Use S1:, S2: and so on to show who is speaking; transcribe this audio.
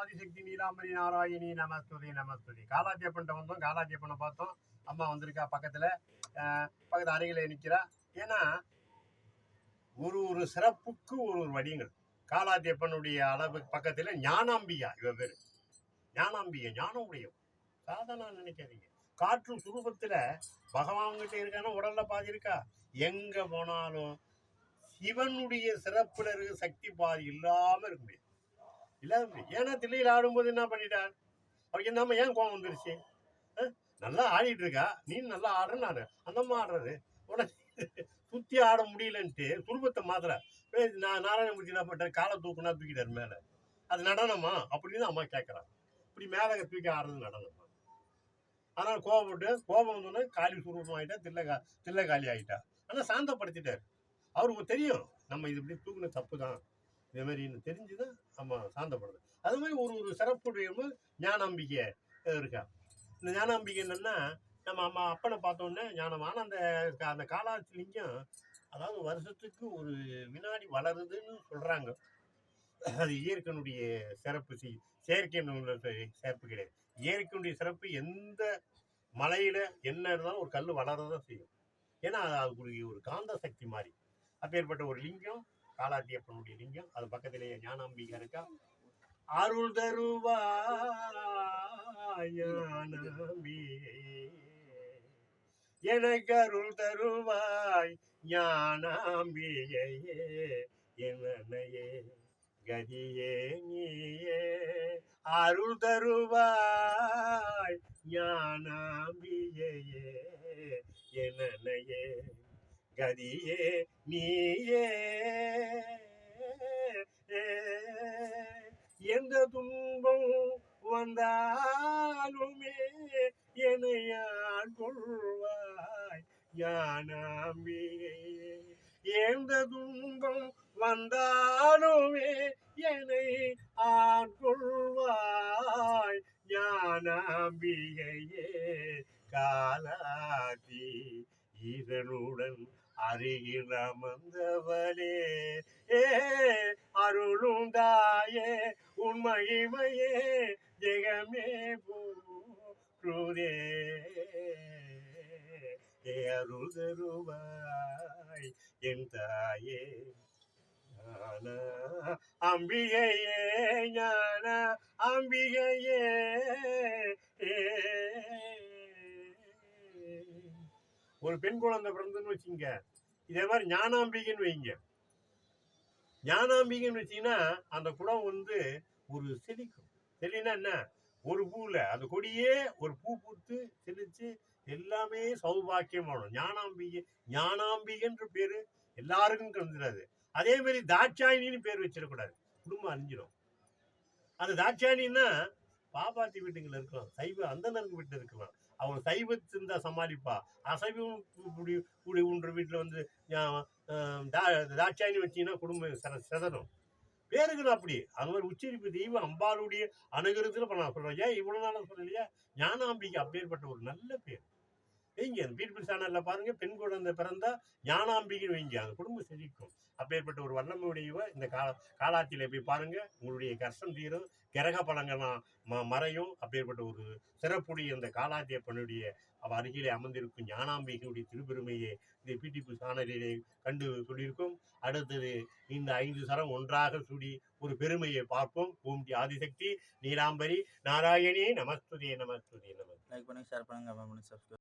S1: ஆதிசக்தி நீலாம்பரி நாராயணி நமஸ்துதி நமஸ்துதி. காலாஜியப்பன்ட்ட வந்தோம், காலாஜியப்பனை பார்த்தோம். அம்மா வந்திருக்கா பக்கத்துல, பக்கத்து அருகில நிக்கிறா. ஏன்னா ஒரு ஒரு சிறப்புக்கு ஒரு ஒரு வடிவங்கள். காலாஜியப்பனுடைய அளவு பக்கத்துல ஞானாம்பிகா, இவ பேரு ஞானாம்பிகை, ஞானம் உடையவன். சாதாரண நினைக்காதீங்க. காற்று சுரூபத்துல பகவான் கிட்ட இருக்கான உடல்ல பாதி இருக்கா. எங்க போனாலும் சிவனுடைய சிறப்புல இருக்க சக்தி பாதி இல்லாம இருக்க முடியாது. இல்லாத முடியும். ஏன்னா தில்லையில் ஆடும்போது என்ன பண்ணிட்டார், அவருக்கு நம்ம ஏன் கோவம் வந்துருச்சு? நல்லா ஆடிட்டு இருக்கா, நீ நல்லா ஆடுற, நான் அந்த அம்மா ஆடுறது உடனே சுத்தி ஆட முடியலன்ட்டு துருபத்தை மாத்திர நான் நாராயணமூர்த்தி என்ன பண்றேன், காலை தூக்குனா தூக்கிட்டாரு மேல. அது நடனமா அப்படின்னு அம்மா கேட்கறான். இப்படி மேல தூக்கி ஆடுறது நடனமா? ஆனால் கோபம் வந்தோடனே காலி சுரூபம் ஆகிட்டா, தில்லை காலி ஆகிட்டா. ஆனால் சாந்தப்படுத்திட்டாரு. அவருக்கு தெரியும் நம்ம இது இப்படி தூக்குன தப்பு தான், இதே மாதிரி தெரிஞ்சுதான் நம்ம சாந்தப்படுறது. அது மாதிரி ஒரு ஒரு சிறப்புடைய ஞானாம்பிகை இருக்கா. இந்த ஞானாம்பிகை என்னன்னா, நம்ம அம்மா அப்பனை பார்த்தோன்னே ஞானமான அந்த காலாத்திலிங்கம், அதாவது வருஷத்துக்கு ஒரு வினாடி வளருதுன்னு சொல்றாங்க. அது இயற்கையினுடைய சிறப்பு. செயற்கையினுடைய சிறப்பு கிடையாது. இயற்கையினுடைய சிறப்பு எந்த மலையில என்ன இருந்தாலும் ஒரு கல் வளரதான் செய்யும். ஏன்னா அதுக்குரிய ஒரு காந்த சக்தி மாதிரி. அப்பேற்பட்ட ஒரு லிங்கம் காலாத்தியப்பனுடைய லிங்கம். அது பக்கத்திலேயே ஞானாம்பிகை இருக்கா. அருள் தருவாய் எனக்கு அருள் தருவாய் ஞானாம்பிகையே, என்னையே கதியே நீயே. அருள் தருவாய் ஞானாம்பிகையே, என்னையே கதியே நீயே. எந்த துன்பம் வந்தாலுமே என்னையான் கொள்வாய் ஞானாம்பிகையே. எந்த துன்பம் வந்தாலுமே என்னை ஆட்கொள்வாய் ஞானாம்பிகையே. காலாத்தி இதனுடன் அருகில் அமர்ந்தவளே, அருளும் தாயே உன் மகிமையே ஜெகமே போற்றுதே. அருள் தருவாய் என் தாயே ஞான அம்பிகையே, ஞான அம்பிகையே. ஒரு பெண் குழந்தை பிறந்ததுன்னு வச்சுங்க, இதே மாதிரி ஞானாம்பிகைன்னு வைங்க. ஞானாம்பிகைன்னு வச்சீங்கன்னா அந்த குடம் ஒரு செழிக்கும். செழினா என்ன, ஒரு பூல அந்த கொடியே ஒரு பூ பூத்து செழிச்சு எல்லாமே சௌபாக்கியம் ஆகணும். ஞானாம்பிகைன்ற பேரு எல்லாருக்கும் கலந்துடாது. அதே மாதிரி தாட்சாயினின்னு பேர் வச்சிடக்கூடாது, குடும்பம் அழிஞ்சிடும். அந்த தாட்சாயினா பாப்பாத்தி வீட்டுகள் இருக்கலாம், சைவ அந்தனருக்கு வீட்டுல இருக்கலாம். அவங்க சைவத்திருந்தா சமாளிப்பா, அசைவம் உன்ற வீட்டுல தாட்சாயினி வச்சீங்கன்னா குடும்பம் செதறும். பேருக்குன்னு அப்படி அது மாதிரி உச்சரிப்பு தெய்வம் அம்பாளுடைய அணுகிறதுல நான் சொல்றேன். ஏன் இவ்வளவு நாளும் சொல்லலையா? ஞானாம்பிகை அப்பேற்பட்ட ஒரு நல்ல பேர் வைங்க. அந்த பீப்புள் சேனல்ல பாருங்க, பெண் குழந்தை பிறந்தா ஞானாம்பிகை வைங்க, அந்த குடும்பம் செழிக்கும். அப்பேற்பட்ட ஒரு வல்லமையுடைய இந்த காலாத்தில போய் பாருங்க, உங்களுடைய கஷ்டம் தீரும், கிரக பலங்கள் மறையும். அப்பேற்பட்ட ஒரு சிறப்புடைய இந்த காலாத்தியப்பனுடைய அருகிலே அமர்ந்திருக்கும் ஞானாம்பிகையுடைய திருப்பெருமையை இந்த பிடிபி சேனலிலே கண்டு சொல்லியிருக்கோம். அடுத்தது இந்த 5 சரம் ஒன்றாக சூடி ஒரு பெருமையை பார்ப்போம். ஓம் ஆதிசக்தி நீலாம்பரி நாராயணி நமஸ்துதே நமஸ்துதே நமஸ்துதே.
S2: லைக் பண்ணுங்க, ஷேர் பண்ணுங்க, கமெண்ட் பண்ணுங்க, சப்ஸ்கிரைப்